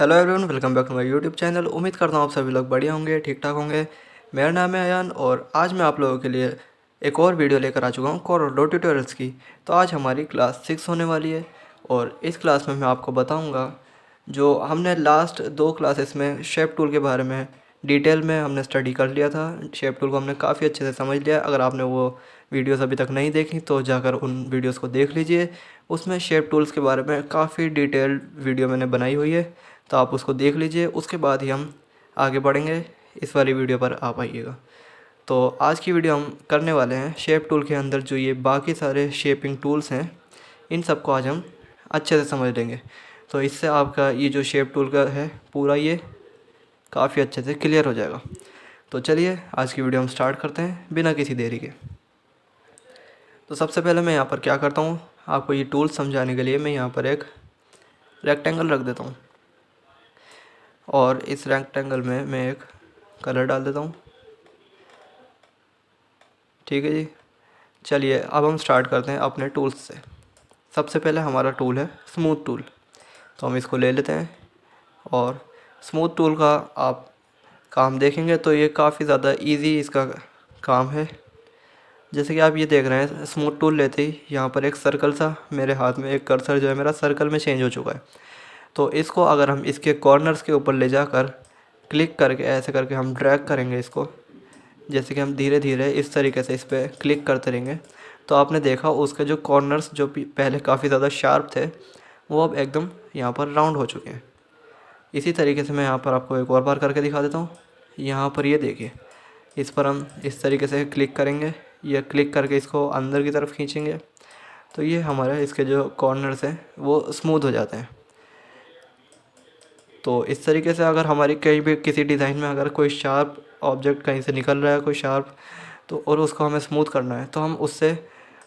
Hello everyone, welcome back to my YouTube channel. उम्मीद करता हूँ आप सभी लोग बढ़िया होंगे, ठीक ठाक होंगे। मेरा नाम है अयान और आज मैं आप लोगों के लिए एक और वीडियो लेकर आ चुका हूँ कोरल ड्रॉ ट्यूटोरियल्स की। तो आज हमारी क्लास 6 होने वाली है और इस क्लास में मैं आपको बताऊँगा जो हमने लास्ट 2 क्लासेस में शेप टूल के बारे में डिटेल में हमने स्टडी कर लिया था। शेप टूल को हमने काफ़ी अच्छे से समझ लिया। अगर आपने वो वीडियोस अभी तक नहीं देखी तो जाकर उन वीडियोस को देख लीजिए। उसमें शेप टूल्स के बारे में काफ़ी डिटेल्ड वीडियो मैंने बनाई हुई है, तो आप उसको देख लीजिए। उसके बाद ही हम आगे बढ़ेंगे। इस वाली वीडियो पर आप आइएगा। तो आज की वीडियो हम करने वाले हैं शेप टूल के अंदर जो ये बाकी सारे शेपिंग टूल्स हैं, इन सब को आज हम अच्छे से समझ लेंगे। तो इससे आपका ये जो शेप टूल का है पूरा ये काफ़ी अच्छे से क्लियर हो जाएगा। तो चलिए आज की वीडियो हम स्टार्ट करते हैं बिना किसी देरी के। तो सबसे पहले मैं यहाँ पर क्या करता हूँ, आपको ये टूल समझाने के लिए मैं यहाँ पर एक रेक्टेंगल रख देता हूँ और इस रेक्टेंगल में मैं एक कलर डाल देता हूँ। ठीक है जी। चलिए अब हम स्टार्ट करते हैं अपने टूल्स से। सबसे पहले हमारा टूल है स्मूथ टूल, तो हम इसको ले लेते हैं और स्मूथ टूल का आप काम देखेंगे तो ये काफ़ी ज़्यादा इजी इसका काम है। जैसे कि आप ये देख रहे हैं, स्मूथ टूल लेते ही यहाँ पर एक सर्कल सा मेरे हाथ में, एक कर्सर जो है मेरा सर्कल में चेंज हो चुका है। तो इसको अगर हम इसके कॉर्नर्स के ऊपर ले जाकर क्लिक करके ऐसे करके हम ड्रैग करेंगे इसको, जैसे कि हम धीरे धीरे इस तरीके से इस पर क्लिक करते रहेंगे, तो आपने देखा उसके जो कॉर्नर्स जो पहले काफ़ी ज़्यादा शार्प थे वो अब एकदम यहाँ पर राउंड हो चुके हैं। इसी तरीके से मैं यहाँ पर आपको एक और बार करके दिखा देता हूँ। यहाँ पर ये देखिए, इस पर हम इस तरीके से क्लिक करेंगे, या क्लिक करके इसको अंदर की तरफ खींचेंगे तो ये हमारे इसके जो कॉर्नर्स हैं वो स्मूथ हो जाते हैं। तो इस तरीके से अगर हमारी कहीं भी किसी डिज़ाइन में अगर कोई शार्प ऑब्जेक्ट कहीं से निकल रहा है, कोई शार्प, तो और उसको हमें स्मूथ करना है, तो हम उससे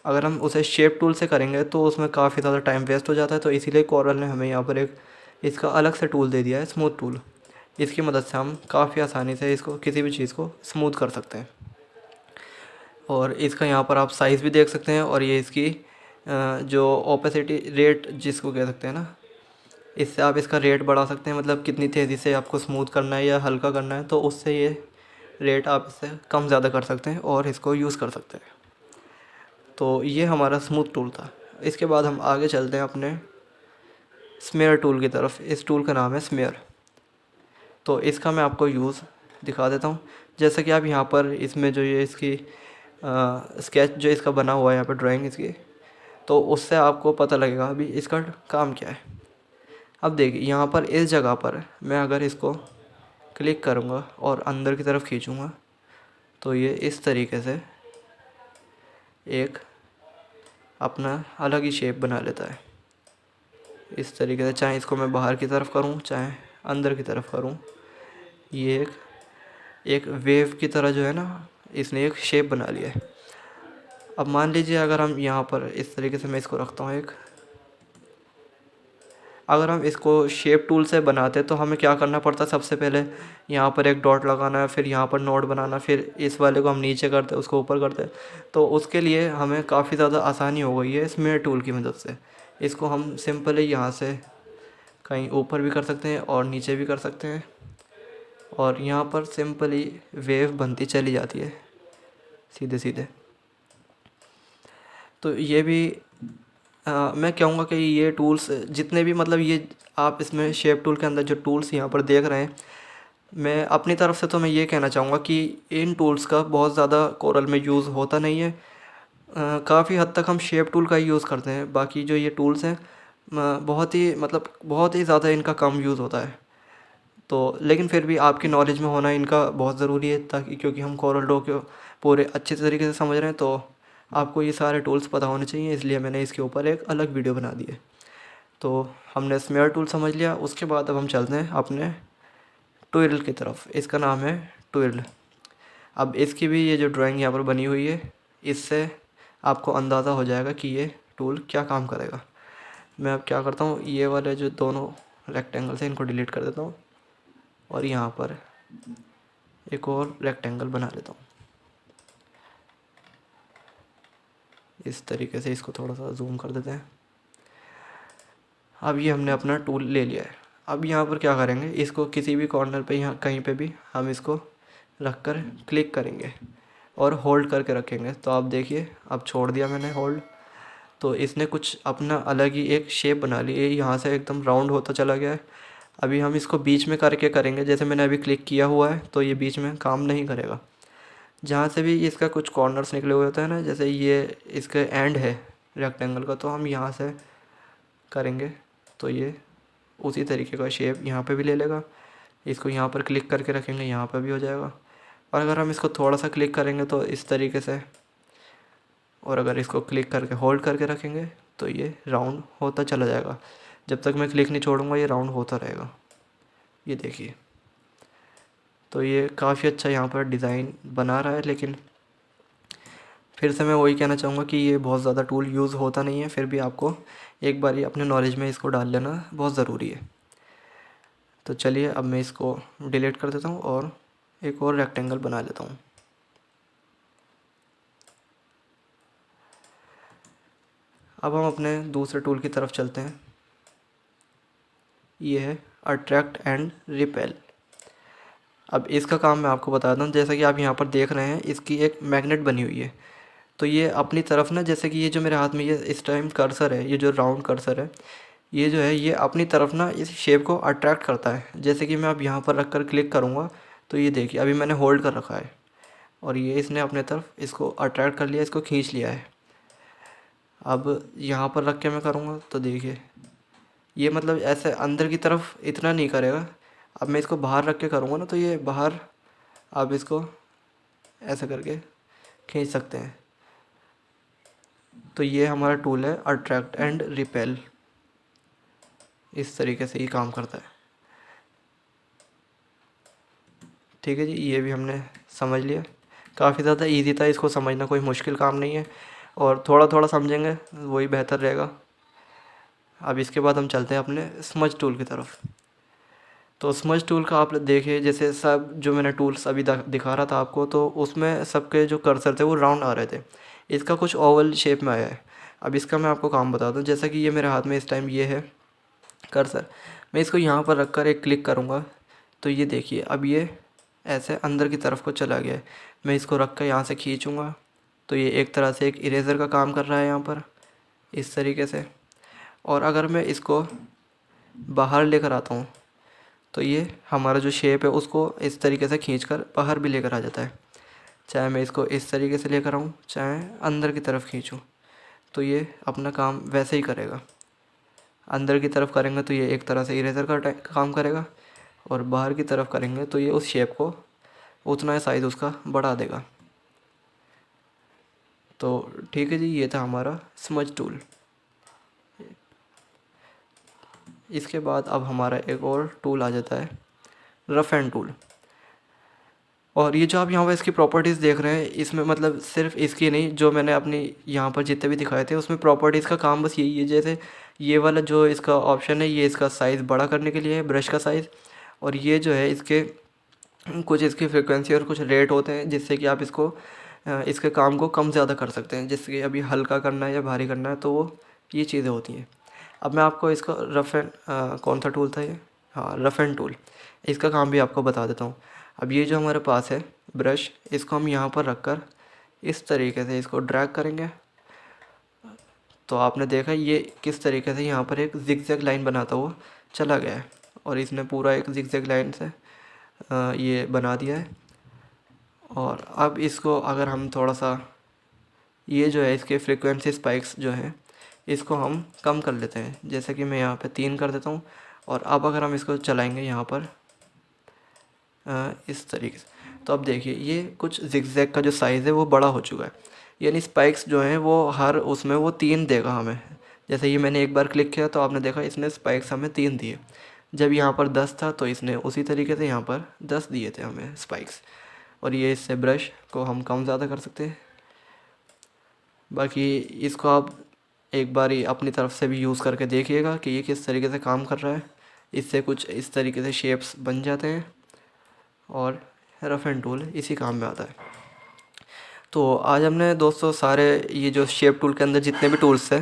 अगर हम उसे शेप टूल से करेंगे तो उसमें काफ़ी ज़्यादा टाइम वेस्ट हो जाता है। तो इसीलिए कोरल ने हमें यहाँ पर एक इसका अलग से टूल दे दिया है, स्मूथ टूल। इसकी मदद से हम काफ़ी आसानी से इसको किसी भी चीज़ को स्मूथ कर सकते हैं। और इसका यहाँ पर आप साइज़ भी देख सकते हैं और ये इसकी जो ओपेसिटी रेट जिसको कह सकते हैं ना, इससे आप इसका रेट बढ़ा सकते हैं। मतलब कितनी तेज़ी से आपको स्मूथ करना है या हल्का करना है, तो उससे ये रेट आप इससे कम ज़्यादा कर सकते हैं और इसको यूज़ कर सकते हैं। तो ये हमारा स्मूथ टूल था। इसके बाद हम आगे चलते हैं अपने स्मेयर टूल की तरफ। इस टूल का नाम है स्मेयर। तो इसका मैं आपको यूज़ दिखा देता हूँ। जैसे कि आप यहाँ पर इसमें जो ये इसकी स्केच जो इसका बना हुआ है यहाँ पर ड्राइंग इसकी, तो उससे आपको पता लगेगा अभी इसका काम क्या है। अब देखिए यहाँ पर इस जगह पर मैं अगर इसको क्लिक करूँगा और अंदर की तरफ खींचूँगा तो ये इस तरीके से एक अपना अलग ही शेप बना लेता है। इस तरीके से चाहे इसको मैं बाहर की तरफ करूँ चाहे अंदर की तरफ करूँ, ये एक वेव की तरह जो है ना, इसने एक शेप बना लिया है। अब मान लीजिए अगर हम यहाँ पर इस तरीके से मैं इसको रखता हूँ एक, अगर हम इसको शेप टूल से बनाते तो हमें क्या करना पड़ता, सबसे पहले यहाँ पर एक डॉट लगाना है, फिर यहाँ पर नोड बनाना, फिर इस वाले को हम नीचे करते उसको ऊपर करते। तो उसके लिए हमें काफ़ी ज़्यादा आसानी हो गई है स्मेयर टूल की मदद से। इसको हम सिंपली यहाँ से कहीं ऊपर भी कर सकते हैं और नीचे भी कर सकते हैं और यहाँ पर सिंपली वेव बनती चली जाती है सीधे सीधे। तो ये भी मैं कहूँगा कि ये टूल्स जितने भी, मतलब ये आप इसमें शेप टूल के अंदर जो टूल्स यहाँ पर देख रहे हैं, मैं अपनी तरफ से तो मैं ये कहना चाहूँगा कि इन टूल्स का बहुत ज़्यादा कोरल में यूज़ होता नहीं है। काफ़ी हद तक हम शेप टूल का ही यूज़ करते हैं। बाकी जो ये टूल्स हैं बहुत ही, मतलब बहुत ही ज़्यादा इनका कम यूज़ होता है। तो लेकिन फिर भी आपकी नॉलेज में होना इनका बहुत ज़रूरी है, ताकि क्योंकि हम कोरल ड्रॉ को पूरे अच्छे तरीके से समझ रहे हैं तो आपको ये सारे टूल्स पता होने चाहिए। इसलिए मैंने इसके ऊपर एक अलग वीडियो बना दी है। तो हमने स्मेयर टूल समझ लिया। उसके बाद अब हम चलते हैं अपने ट्विरल की तरफ। इसका नाम है ट्विरल। अब इसकी भी ये जो ड्राइंग यहाँ पर बनी हुई है, इससे आपको अंदाज़ा हो जाएगा कि ये टूल क्या काम करेगा। मैं अब क्या करता हूँ, ये वाले जो दोनों रेक्टेंगल्स हैं इनको डिलीट कर देता हूँ और यहाँ पर एक और रेक्टेंगल बना लेता हूँ। इस तरीके से इसको थोड़ा सा जूम कर देते हैं। अब ये हमने अपना टूल ले लिया है। अब यहाँ पर क्या करेंगे, इसको किसी भी कॉर्नर पे यहाँ कहीं पे भी हम इसको रख कर क्लिक करेंगे और होल्ड करके रखेंगे। तो आप देखिए, अब छोड़ दिया मैंने होल्ड, तो इसने कुछ अपना अलग ही एक शेप बना ली। ये यहाँ से एकदम राउंड होता चला गया है। अभी हम इसको बीच में करके करेंगे, जैसे मैंने अभी क्लिक किया हुआ है तो ये बीच में काम नहीं करेगा। जहाँ से भी इसका कुछ कॉर्नर्स निकले हुए होते हैं ना, जैसे ये इसका एंड है रेक्टेंगल का, तो हम यहाँ से करेंगे तो ये उसी तरीके का शेप यहाँ पे भी ले लेगा। इसको यहाँ पर क्लिक करके रखेंगे, यहाँ पर भी हो जाएगा। और अगर हम इसको थोड़ा सा क्लिक करेंगे तो इस तरीके से, और अगर इसको क्लिक करके होल्ड करके रखेंगे तो ये राउंड होता चला जाएगा। जब तक मैं क्लिक नहीं छोड़ूंगा ये राउंड होता रहेगा। ये देखिए, तो ये काफ़ी अच्छा यहाँ पर डिज़ाइन बना रहा है। लेकिन फिर से मैं वही कहना चाहूँगा कि ये बहुत ज़्यादा टूल यूज़ होता नहीं है, फिर भी आपको एक बार अपने नॉलेज में इसको डाल लेना बहुत ज़रूरी है। तो चलिए अब मैं इसको डिलीट कर देता हूँ और एक और रेक्टेंगल बना लेता हूँ। अब हम अपने दूसरे टूल की तरफ चलते हैं। ये है अट्रैक्ट एंड रिपेल। अब इसका काम मैं आपको बता दूँ, जैसा कि आप यहाँ पर देख रहे हैं इसकी एक मैग्नेट बनी हुई है। तो ये अपनी तरफ ना, जैसे कि ये जो मेरे हाथ में ये इस टाइम कर्सर है, ये जो राउंड कर्सर है, ये जो है ये अपनी तरफ ना इस शेप को अट्रैक्ट करता है। जैसे कि मैं अब यहाँ पर रख कर क्लिक करूँगा तो ये देखिए अभी मैंने होल्ड कर रखा है और ये इसने अपने तरफ इसको अट्रैक्ट कर लिया, इसको खींच लिया है। अब यहाँ पर रख के मैं करूँगा तो देखिए ये मतलब ऐसे अंदर की तरफ इतना नहीं करेगा। अब मैं इसको बाहर रख के करूँगा ना तो ये बाहर, आप इसको ऐसे करके खींच सकते हैं। तो ये हमारा टूल है अट्रैक्ट एंड रिपेल, इस तरीके से ही काम करता है। ठीक है जी, ये भी हमने समझ लिया। काफ़ी ज़्यादा इजी था, इसको समझना कोई मुश्किल काम नहीं है, और थोड़ा थोड़ा समझेंगे वही बेहतर रहेगा। अब इसके बाद हम चलते हैं अपने स्मज टूल की तरफ। तो स्मज टूल का आप देखिए, जैसे सब जो मैंने टूल्स अभी दिखा रहा था आपको, तो उसमें सबके जो कर्सर थे वो राउंड आ रहे थे। इसका कुछ ओवल शेप में आया है। अब इसका मैं आपको काम बता दूं, जैसा कि ये मेरे हाथ में इस टाइम ये है कर्सर, मैं इसको यहाँ पर रख कर एक क्लिक करूँगा तो ये देखिए अब ये ऐसे अंदर की तरफ को चला गया है। मैं इसको रख कर यहाँ से खींचूँगा तो ये एक तरह से एक इरेज़र का काम कर रहा है यहाँ पर, इस तरीके से। और अगर मैं इसको बाहर लेकर आता हूँ तो ये हमारा जो शेप है उसको इस तरीके से खींचकर बाहर भी लेकर आ जाता है। चाहे मैं इसको इस तरीके से लेकर आऊँ, चाहे अंदर की तरफ खींचूँ, तो ये अपना काम वैसे ही करेगा। अंदर की तरफ करेंगे तो ये एक तरह से इरेज़र का काम करेगा, और बाहर की तरफ करेंगे तो ये उस शेप को उतना साइज़ उसका बढ़ा देगा। तो ठीक है जी, ये था हमारा स्मज टूल। इसके बाद अब हमारा एक और टूल आ जाता है रफ़ एंड टूल। और ये जो आप यहाँ पर इसकी प्रॉपर्टीज़ देख रहे हैं, इसमें मतलब सिर्फ इसकी नहीं, जो मैंने अपनी यहाँ पर जितने भी दिखाए थे उसमें प्रॉपर्टीज़ का काम बस यही है। जैसे ये वाला जो इसका ऑप्शन है, ये इसका साइज़ बड़ा करने के लिए है, ब्रश का साइज़। और ये जो है इसके कुछ इसकी फ्रिक्वेंसी और कुछ रेट होते हैं, जिससे कि आप इसको इसके काम को कम ज़्यादा कर सकते हैं। जैसे कि अभी हल्का करना है या भारी करना है, तो वो ये चीज़ें होती हैं। अब मैं आपको इसका रफ़ एंड कौन सा टूल था ये, हाँ रफ़ एंड टूल, इसका काम भी आपको बता देता हूँ। अब ये जो हमारे पास है ब्रश, इसको हम यहाँ पर रख कर इस तरीके से इसको ड्रैग करेंगे। तो आपने देखा ये किस तरीके से यहाँ पर एक जिगजैग लाइन बनाता हुआ चला गया है, और इसने पूरा एक जिगजैग लाइन से ये बना दिया है। और अब इसको अगर हम थोड़ा सा, ये जो है इसके फ्रीक्वेंसी स्पाइक्स जो हैं इसको हम कम कर लेते हैं। जैसे कि मैं यहाँ पे 3 कर देता हूँ। और अब अगर हम इसको चलाएंगे यहाँ पर इस तरीके से, तो अब देखिए ये कुछ जिगजैग का जो साइज़ है वो बड़ा हो चुका है। यानी स्पाइक्स जो हैं वो हर उसमें वो 3 देगा हमें। जैसे ये मैंने एक बार क्लिक किया तो आपने देखा इसने स्पाइक्स हमें 3 दिए। जब यहाँ पर 10 था तो इसने उसी तरीके से यहाँ पर 10 दिए थे हमें स्पाइक्स। और ये इससे ब्रश को हम कम ज़्यादा कर सकते हैं। बाकी इसको आप एक बार ही अपनी तरफ से भी यूज़ करके देखिएगा कि ये किस तरीके से काम कर रहा है। इससे कुछ इस तरीके से शेप्स बन जाते हैं, और रफ़ एंड टूल इसी काम में आता है। तो आज हमने दोस्तों सारे ये जो शेप टूल के अंदर जितने भी टूल्स थे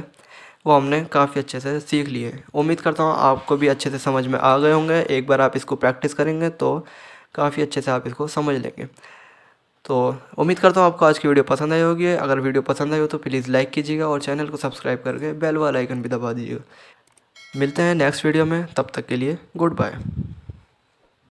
वो हमने काफ़ी अच्छे से सीख लिए। उम्मीद करता हूँ आपको भी अच्छे से समझ में आ गए होंगे। एक बार आप इसको प्रैक्टिस करेंगे तो काफ़ी अच्छे से आप इसको समझ लेंगे। तो उम्मीद करता हूँ आपको आज की वीडियो पसंद आई होगी। अगर वीडियो पसंद आई हो तो प्लीज़ लाइक कीजिएगा और चैनल को सब्सक्राइब करके बेल वाला आइकन भी दबा दीजिएगा। मिलते हैं नेक्स्ट वीडियो में, तब तक के लिए गुड बाय।